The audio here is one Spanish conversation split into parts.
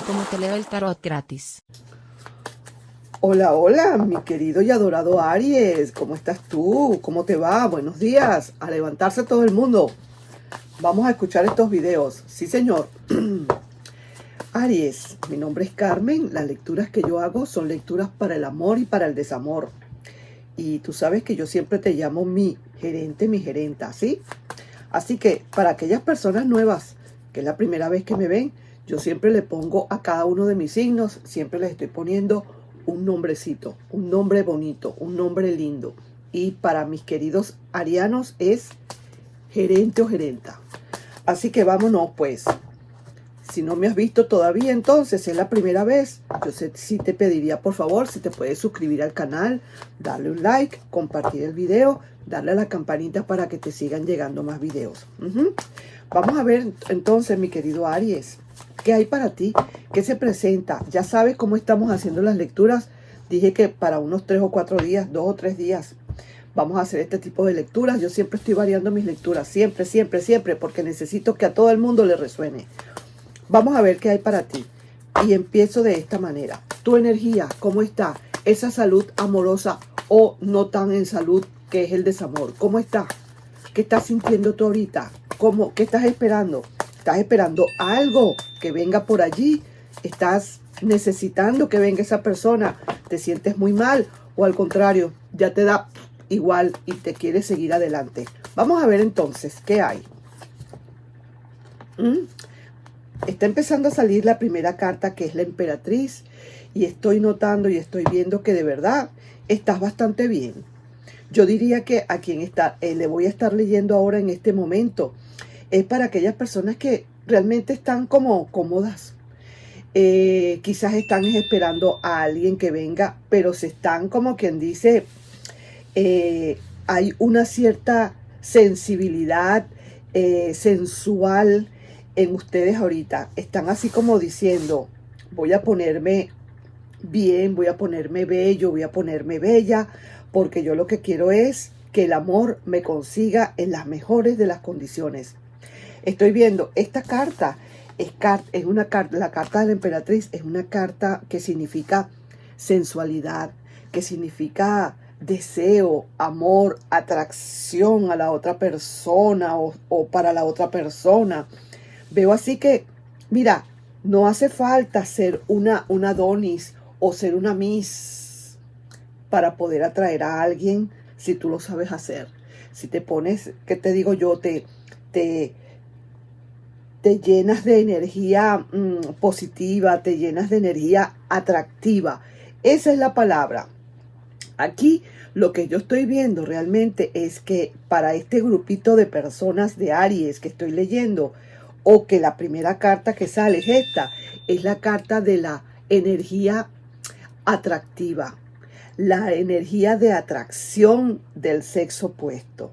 cómo te leo el tarot gratis. Hola, hola, mi querido y adorado Aries, ¿cómo estás tú? ¿Cómo te va? Buenos días, a levantarse todo el mundo. Vamos a escuchar estos videos. Sí, señor. Aries, mi nombre es Carmen, las lecturas que yo hago son lecturas para el amor y para el desamor. Y tú sabes que yo siempre te llamo mi gerente, mi gerenta, ¿sí? Así que para aquellas personas nuevas, que es la primera vez que me ven, yo siempre le pongo a cada uno de mis signos, siempre les estoy poniendo un nombrecito, un nombre bonito, un nombre lindo. Y para mis queridos arianos es gerente o gerenta. Así que vámonos pues. Si no me has visto todavía, entonces es la primera vez. Yo sí te pediría, por favor, si te puedes suscribir al canal, darle un like, compartir el video, darle a la campanita para que te sigan llegando más videos. Vamos a ver entonces, mi querido Aries, ¿qué hay para ti? ¿Qué se presenta? Ya sabes cómo estamos haciendo las lecturas. Dije que para unos 3 o 4 días, 2 o 3 días, vamos a hacer este tipo de lecturas. Yo siempre estoy variando mis lecturas, siempre, siempre, siempre, porque necesito que a todo el mundo le resuene. Vamos a ver qué hay para ti. Y empiezo de esta manera. Tu energía, ¿cómo está? Esa salud amorosa o no tan en salud, que es el desamor. ¿Cómo está? ¿Qué estás sintiendo tú ahorita? ¿Qué estás esperando? ¿Estás esperando algo que venga por allí? ¿Estás necesitando que venga esa persona? ¿Te sientes muy mal? ¿O al contrario, ya te da igual y te quieres seguir adelante? Vamos a ver entonces, ¿qué hay? Está empezando a salir la primera carta, que es la emperatriz, y estoy notando y estoy viendo que de verdad estás bastante bien. Yo diría que a quien le voy a estar leyendo ahora en este momento es para aquellas personas que realmente están como cómodas. Quizás están esperando a alguien que venga, pero se están, como quien dice, hay una cierta sensibilidad sensual en ustedes ahorita. Están así como diciendo, voy a ponerme bien, voy a ponerme bello, voy a ponerme bella, porque yo lo que quiero es que el amor me consiga en las mejores de las condiciones. Estoy viendo, esta carta es una carta, la carta de la emperatriz es una carta que significa sensualidad, que significa deseo, amor, atracción a la otra persona o para la otra persona. Veo así que, mira, no hace falta ser una Adonis o ser una Miss para poder atraer a alguien si tú lo sabes hacer. Si te pones, ¿qué te digo yo? Te llenas de energía positiva, te llenas de energía atractiva. Esa es la palabra. Aquí lo que yo estoy viendo realmente es que para este grupito de personas de Aries que estoy leyendo, o que la primera carta que sale es esta, es la carta de la energía atractiva, la energía de atracción del sexo opuesto.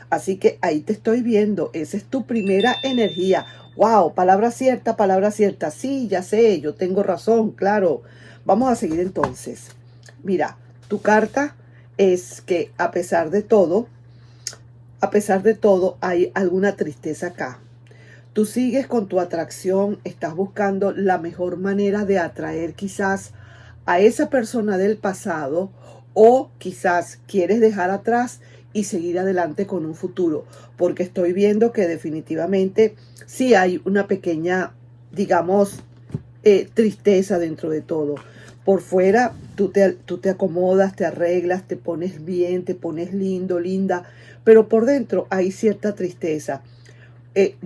Así que ahí te estoy viendo, esa es tu primera energía. Wow, palabra cierta, palabra cierta. Sí, ya sé, yo tengo razón, claro. Vamos a seguir entonces. Mira, tu carta es que a pesar de todo, hay alguna tristeza acá. Tú sigues con tu atracción, estás buscando la mejor manera de atraer quizás a esa persona del pasado, o quizás quieres dejar atrás y seguir adelante con un futuro, porque estoy viendo que definitivamente sí hay una pequeña, digamos, tristeza dentro de todo. Por fuera tú te acomodas, te arreglas, te pones bien, te pones lindo, linda, pero por dentro hay cierta tristeza.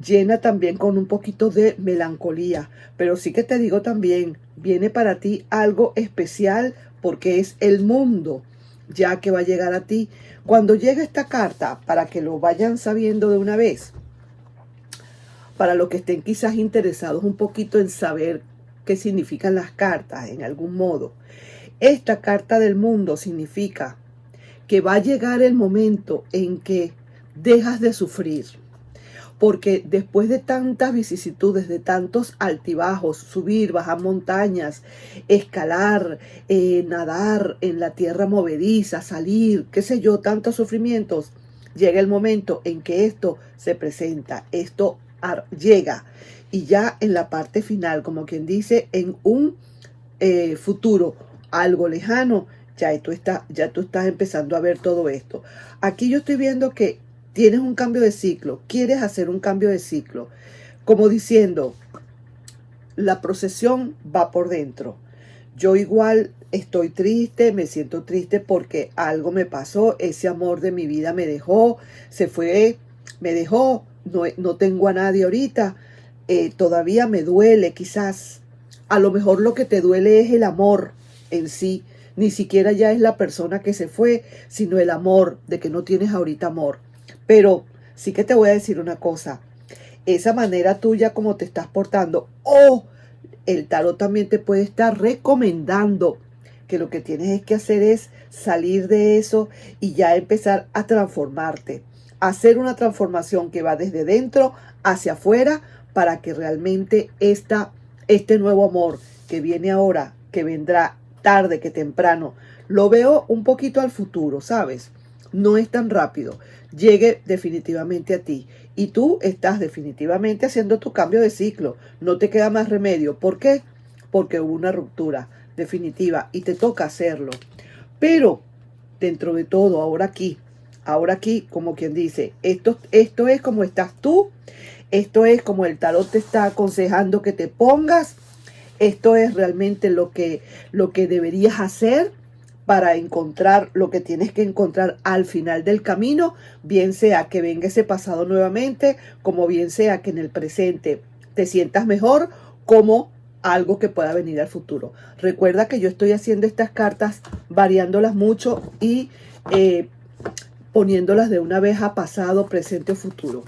Llena también con un poquito de melancolía, pero sí que te digo también, viene para ti algo especial, porque es el mundo ya que va a llegar a ti. Cuando llega esta carta, para que lo vayan sabiendo de una vez, para los que estén quizás interesados un poquito en saber qué significan las cartas en algún modo, esta carta del mundo significa que va a llegar el momento en que dejas de sufrir. Porque después de tantas vicisitudes, de tantos altibajos, subir, bajar montañas, escalar, nadar en la tierra movediza, salir, qué sé yo, tantos sufrimientos, llega el momento en que esto se presenta, esto llega. y ya en la parte final, como quien dice, en un futuro algo lejano, ya tú estás empezando a ver todo esto. Aquí yo estoy viendo que tienes un cambio de ciclo, quieres hacer un cambio de ciclo, como diciendo, la procesión va por dentro. Yo igual estoy triste, me siento triste porque algo me pasó, ese amor de mi vida me dejó, se fue, me dejó, no tengo a nadie ahorita, todavía me duele quizás. A lo mejor lo que te duele es el amor en sí, ni siquiera ya es la persona que se fue, sino el amor, de que no tienes ahorita amor. Pero sí que te voy a decir una cosa, esa manera tuya como te estás portando, el tarot también te puede estar recomendando que lo que tienes es que hacer es salir de eso y ya empezar a transformarte, hacer una transformación que va desde dentro hacia afuera para que realmente este nuevo amor que viene ahora, que vendrá tarde que temprano, lo veo un poquito al futuro, ¿sabes? No es tan rápido, llegue definitivamente a ti. Y tú estás definitivamente haciendo tu cambio de ciclo. No te queda más remedio. ¿Por qué? Porque hubo una ruptura definitiva y te toca hacerlo. Pero dentro de todo, ahora aquí, como quien dice, esto es como estás tú, esto es como el tarot te está aconsejando que te pongas, esto es realmente lo que deberías hacer para encontrar lo que tienes que encontrar al final del camino, bien sea que venga ese pasado nuevamente, como bien sea que en el presente te sientas mejor, como algo que pueda venir al futuro. Recuerda que yo estoy haciendo estas cartas, variándolas mucho y poniéndolas de una vez a pasado, presente o futuro.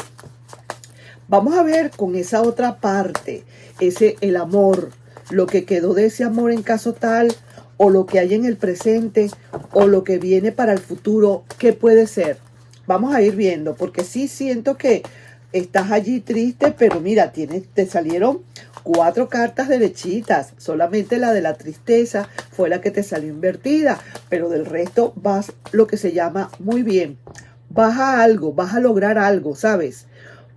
Vamos a ver con esa otra parte, el amor, lo que quedó de ese amor en caso tal, o lo que hay en el presente, o lo que viene para el futuro, ¿qué puede ser? Vamos a ir viendo, porque sí siento que estás allí triste, pero mira, te salieron 4 cartas derechitas, solamente la de la tristeza fue la que te salió invertida, pero del resto vas lo que se llama muy bien. Vas a algo, vas a lograr algo, ¿sabes?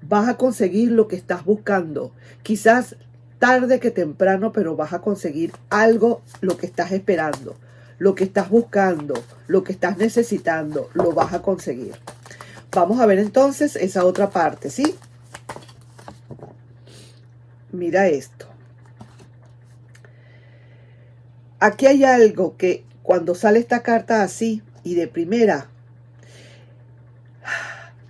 Vas a conseguir lo que estás buscando. Quizás tarde que temprano, pero vas a conseguir algo, lo que estás esperando, lo que estás buscando, lo que estás necesitando, lo vas a conseguir. Vamos a ver entonces esa otra parte, ¿sí? Mira esto. Aquí hay algo que cuando sale esta carta así y de primera,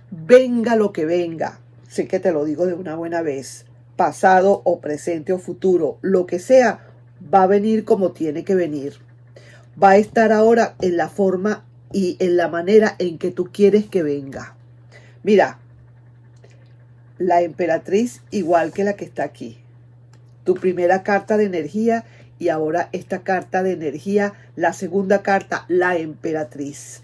venga lo que venga, sé que te lo digo de una buena vez, pasado o presente o futuro, lo que sea, va a venir como tiene que venir. Va a estar ahora en la forma y en la manera en que tú quieres que venga. Mira, la emperatriz igual que la que está aquí. Tu primera carta de energía y ahora esta carta de energía, la segunda carta, la emperatriz.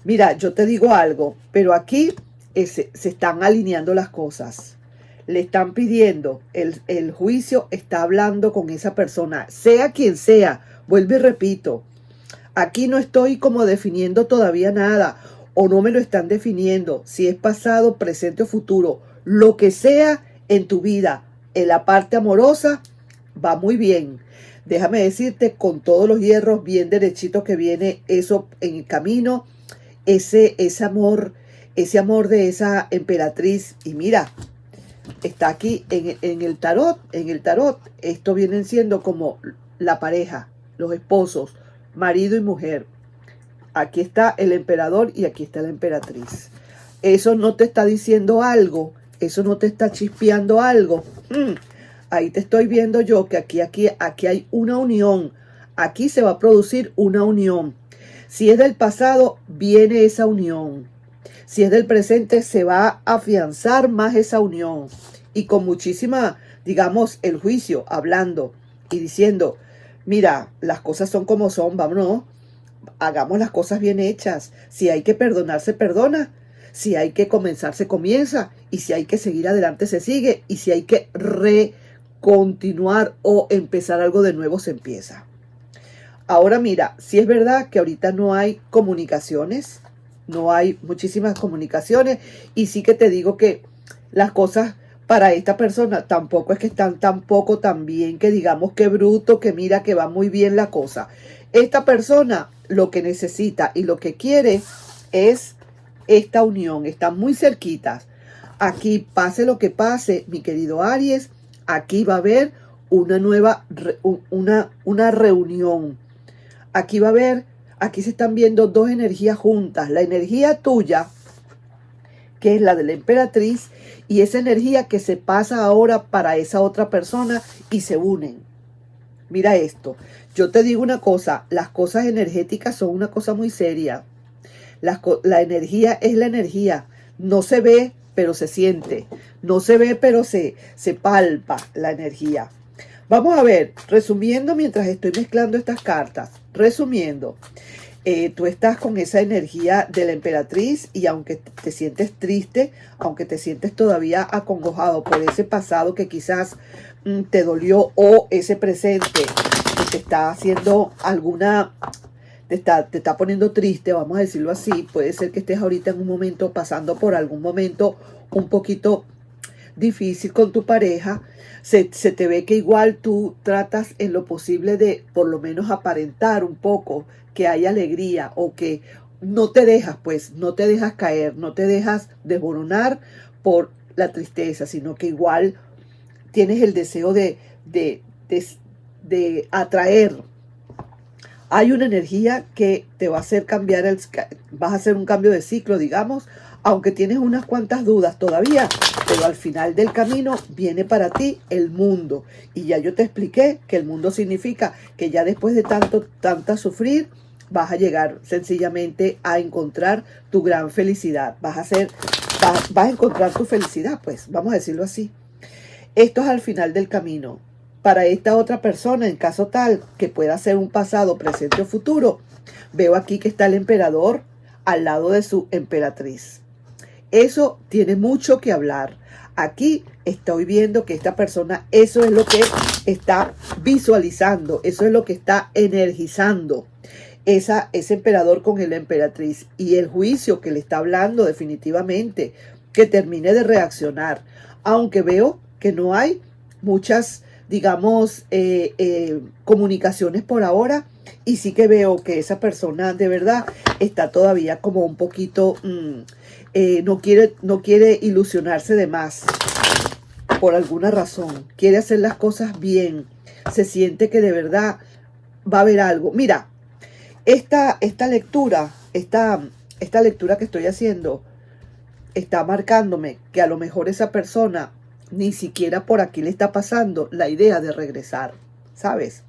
Mira, yo te digo algo, pero aquí se están alineando las cosas. Le están pidiendo, el juicio está hablando con esa persona, sea quien sea, vuelvo y repito, aquí no estoy como definiendo todavía nada, o no me lo están definiendo, si es pasado, presente o futuro, lo que sea en tu vida, en la parte amorosa, va muy bien. Déjame decirte, con todos los hierros bien derechitos que viene eso en el camino, ese amor de esa emperatriz, y mira, está aquí en el tarot, esto vienen siendo como la pareja, los esposos, marido y mujer. Aquí está el emperador y aquí está la emperatriz. Eso no te está diciendo algo, eso no te está chispeando algo. Ahí te estoy viendo yo que aquí hay una unión. Aquí se va a producir una unión. Si es del pasado, viene esa unión. Si es del presente, se va a afianzar más esa unión. Y con muchísima, digamos, el juicio, hablando y diciendo, mira, las cosas son como son, vámonos, hagamos las cosas bien hechas. Si hay que perdonar, se perdona. Si hay que comenzar, se comienza. Y si hay que seguir adelante, se sigue. Y si hay que continuar o empezar algo de nuevo, se empieza. Ahora mira, si es verdad que ahorita no hay comunicaciones, no hay muchísimas comunicaciones, y sí que te digo que las cosas para esta persona tampoco es que están tampoco tan bien que digamos que bruto, que mira que va muy bien la cosa. Esta persona lo que necesita y lo que quiere es esta unión, están muy cerquitas. Aquí pase lo que pase, mi querido Aries, aquí va a haber una nueva, una reunión. Aquí va a haber, aquí se están viendo dos energías juntas. La energía tuya, que es la de la emperatriz, y esa energía que se pasa ahora para esa otra persona y se unen. Mira esto, yo te digo una cosa, las cosas energéticas son una cosa muy seria. La energía es la energía, no se ve, pero se siente. No se ve, pero se palpa la energía. Vamos a ver, resumiendo mientras estoy mezclando estas cartas, resumiendo, tú estás con esa energía de la emperatriz y aunque te sientes triste, aunque te sientes todavía acongojado por ese pasado que quizás te dolió o ese presente que te está haciendo alguna, te está poniendo triste, vamos a decirlo así, puede ser que estés ahorita en un momento pasando por algún momento un poquito difícil con tu pareja, se te ve que igual tú tratas en lo posible de por lo menos aparentar un poco que hay alegría o que no te dejas, pues, no te dejas caer, no te dejas desboronar por la tristeza, sino que igual tienes el deseo de atraer. Hay una energía que te va a hacer cambiar, vas a hacer un cambio de ciclo, digamos, aunque tienes unas cuantas dudas todavía, pero al final del camino viene para ti el mundo. Y ya yo te expliqué que el mundo significa que ya después de tanta sufrir, vas a llegar sencillamente a encontrar tu gran felicidad. Vas a encontrar tu felicidad, pues, vamos a decirlo así. Esto es al final del camino. Para esta otra persona, en caso tal que pueda ser un pasado, presente o futuro, veo aquí que está el emperador al lado de su emperatriz. Eso tiene mucho que hablar. Aquí estoy viendo que esta persona, eso es lo que está visualizando, eso es lo que está energizando. Ese emperador con la emperatriz y el juicio que le está hablando definitivamente, que termine de reaccionar. Aunque veo que no hay muchas, digamos, comunicaciones por ahora, y sí que veo que esa persona de verdad está todavía como un poquito, no quiere ilusionarse de más por alguna razón, quiere hacer las cosas bien, se siente que de verdad va a haber algo. Mira, esta lectura que estoy haciendo está marcándome que a lo mejor esa persona ni siquiera por aquí le está pasando la idea de regresar, ¿sabes?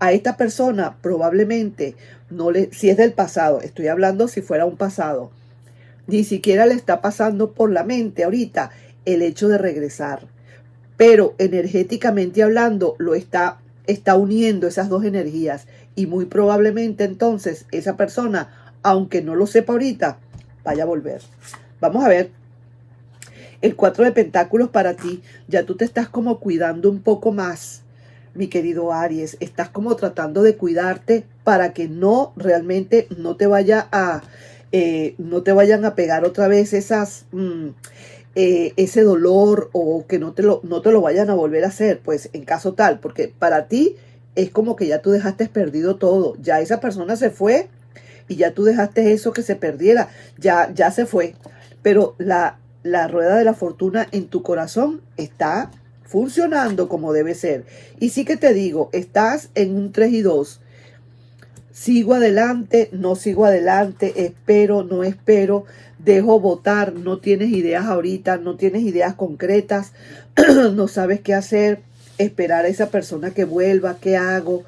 A esta persona probablemente si es del pasado, estoy hablando si fuera un pasado, ni siquiera le está pasando por la mente ahorita el hecho de regresar, pero energéticamente hablando está uniendo esas dos energías y muy probablemente entonces esa persona, aunque no lo sepa ahorita, vaya a volver. Vamos a ver. El 4 de Pentáculos para ti, ya tú te estás como cuidando un poco más, mi querido Aries. Estás como tratando de cuidarte para que realmente no te vayan a pegar otra vez ese dolor o que no te lo vayan a volver a hacer, pues en caso tal, porque para ti es como que ya tú dejaste perdido todo, ya esa persona se fue y ya tú dejaste eso que se perdiera, ya se fue, pero la rueda de la fortuna en tu corazón está funcionando como debe ser. Y sí que te digo, estás en un 3 y 2. Sigo adelante, no sigo adelante, espero, no espero, dejo votar, no tienes ideas ahorita, no tienes ideas concretas, no sabes qué hacer, esperar a esa persona que vuelva, ¿qué hago?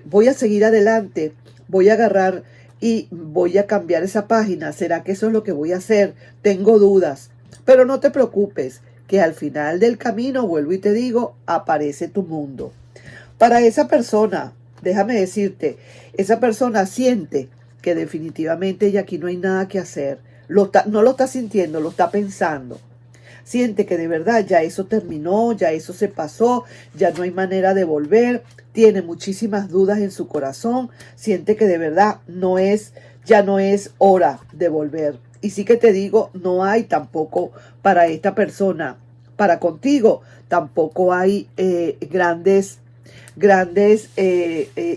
Voy a seguir adelante, voy a agarrar y voy a cambiar esa página. ¿Será que eso es lo que voy a hacer? Tengo dudas, pero no te preocupes, que al final del camino, vuelvo y te digo, aparece tu mundo. Para esa persona, déjame decirte, esa persona siente que definitivamente ya aquí no hay nada que hacer. No lo está sintiendo, lo está pensando. Siente que de verdad ya eso terminó, ya eso se pasó, ya no hay manera de volver. Tiene muchísimas dudas en su corazón. Siente que de verdad ya no es hora de volver. Y sí que te digo, no hay tampoco para esta persona para contigo. Tampoco hay grandes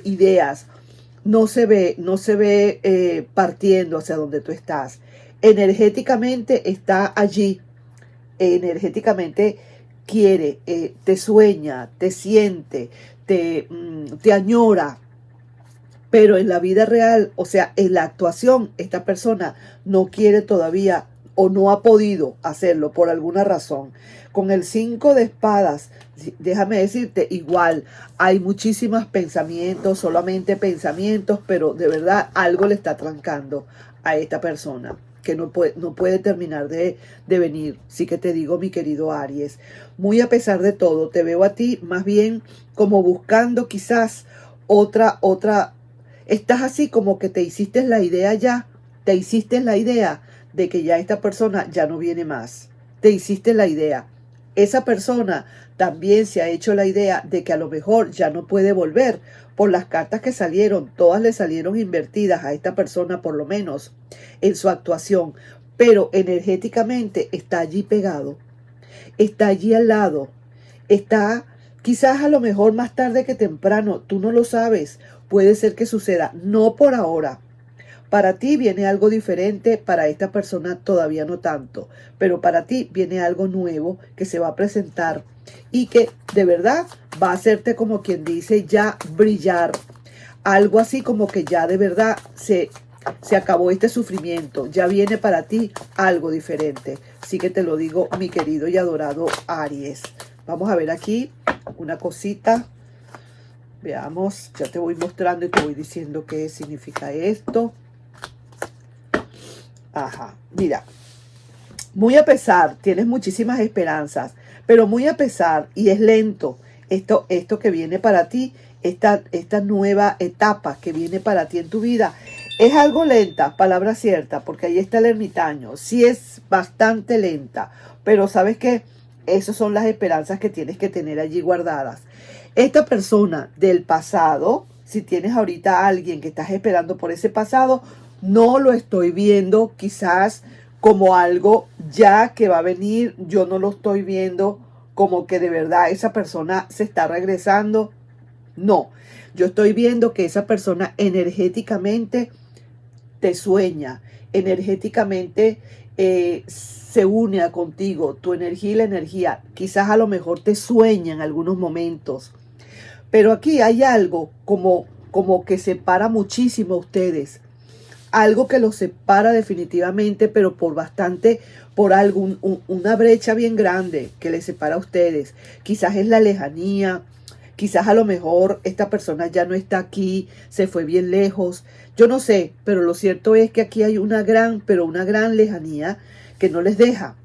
ideas. No se ve partiendo hacia donde tú estás. Energéticamente está allí. Energéticamente quiere, te sueña, te siente, te añora. Pero en la vida real, o sea, en la actuación, esta persona no quiere todavía o no ha podido hacerlo por alguna razón. Con el 5 de espadas, déjame decirte, igual hay muchísimos pensamientos, solamente pensamientos, pero de verdad algo le está trancando a esta persona que no puede terminar de venir. Sí que te digo, mi querido Aries, muy a pesar de todo, te veo a ti más bien como buscando quizás otra. Estás así como que te hiciste la idea ya, te hiciste la idea de que ya esta persona ya no viene más. Te hiciste la idea. Esa persona también se ha hecho la idea de que a lo mejor ya no puede volver. Por las cartas que salieron, todas le salieron invertidas a esta persona por lo menos en su actuación. Pero energéticamente está allí pegado, está allí al lado, está quizás a lo mejor más tarde que temprano, tú no lo sabes, puede ser que suceda, no por ahora. Para ti viene algo diferente, para esta persona todavía no tanto, pero para ti viene algo nuevo que se va a presentar y que de verdad va a hacerte como quien dice ya brillar. Algo así como que ya de verdad se acabó este sufrimiento, ya viene para ti algo diferente. Sí que te lo digo, mi querido y adorado Aries. Vamos a ver aquí una cosita. Veamos, ya te voy mostrando y te voy diciendo qué significa esto. Ajá, mira, muy a pesar, tienes muchísimas esperanzas, pero muy a pesar, y es lento, esto que viene para ti, esta nueva etapa que viene para ti en tu vida, es algo lenta, palabra cierta, porque ahí está el ermitaño, sí es bastante lenta, pero sabes que esas son las esperanzas que tienes que tener allí guardadas. Esta persona del pasado, si tienes ahorita a alguien que estás esperando por ese pasado, no lo estoy viendo quizás como algo ya que va a venir. Yo no lo estoy viendo como que de verdad esa persona se está regresando. No, yo estoy viendo que esa persona energéticamente te sueña, energéticamente se une contigo, tu energía y la energía. Quizás a lo mejor te sueña en algunos momentos. Pero aquí hay algo como que separa muchísimo a ustedes. Algo que los separa definitivamente, pero por algo, una brecha bien grande que les separa a ustedes. Quizás es la lejanía, quizás a lo mejor esta persona ya no está aquí, se fue bien lejos. Yo no sé, pero lo cierto es que aquí hay una gran lejanía que no les deja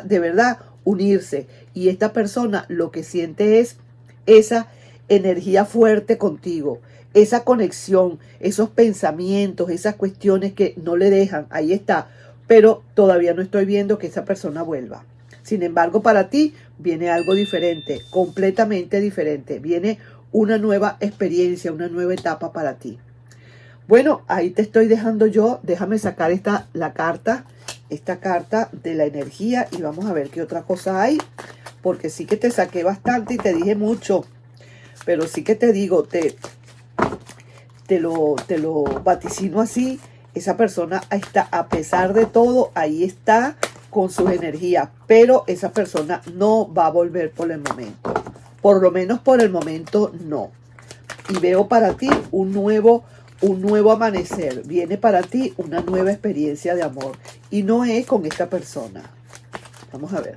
de verdad unirse. Y esta persona lo que siente es esa energía fuerte contigo, esa conexión, esos pensamientos, esas cuestiones que no le dejan, ahí está, pero todavía no estoy viendo que esa persona vuelva. Sin embargo, para ti viene algo diferente, completamente diferente, viene una nueva experiencia, una nueva etapa para ti. Bueno, ahí te estoy dejando yo, déjame sacar esta carta de la energía y vamos a ver qué otra cosa hay, porque sí que te saqué bastante y te dije mucho. Pero sí que te digo, te lo vaticino así, esa persona está, a pesar de todo, ahí está con sus energías, pero esa persona no va a volver por el momento. Por lo menos por el momento no. Y veo para ti un nuevo amanecer. Viene para ti una nueva experiencia de amor. Y no es con esta persona. Vamos a ver.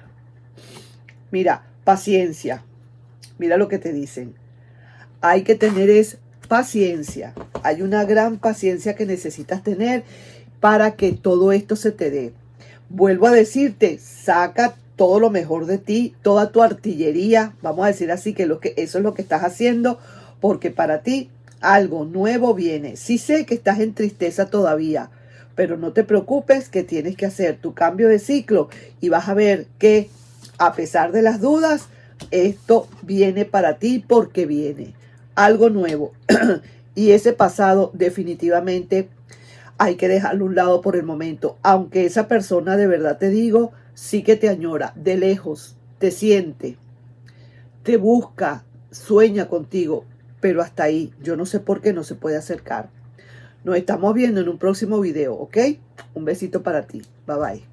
Mira, paciencia. Mira lo que te dicen. Hay que tener paciencia. Hay una gran paciencia que necesitas tener para que todo esto se te dé. Vuelvo a decirte, saca todo lo mejor de ti, toda tu artillería, vamos a decir así, que eso es lo que estás haciendo, porque para ti algo nuevo viene. Sí sé que estás en tristeza todavía, pero no te preocupes, que tienes que hacer tu cambio de ciclo y vas a ver que a pesar de las dudas, esto viene para ti porque viene algo nuevo. Y ese pasado definitivamente hay que dejarlo a un lado por el momento. Aunque esa persona, de verdad te digo, sí que te añora. De lejos te siente, te busca, sueña contigo, pero hasta ahí. Yo no sé por qué no se puede acercar. Nos estamos viendo en un próximo video, ¿ok? Un besito para ti. Bye bye.